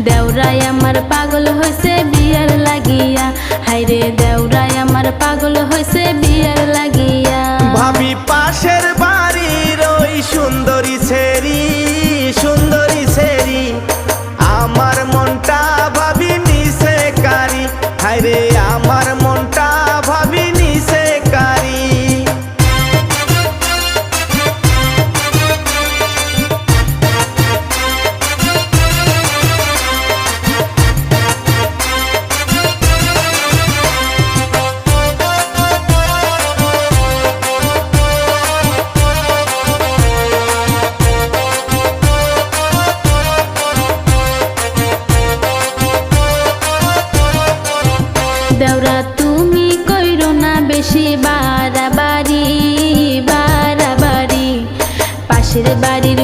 দেওরাই আমার পাগল হইছে বিয়ার লাগিয়া, হাইরে দেওরাই আমার পাগল হইছে বিয়ার লাগিয়া। ভাবি পাশের বাড়ির ওই সুন্দরী ছেড়ি আমার মনটা ভাবি নিছে কারি, হায়রে আমার মনটা ভাবি নিছে কারি। দেওরা তুমি কইরো না বেশি বাড়াবাড়ি, পাশের বাড়ির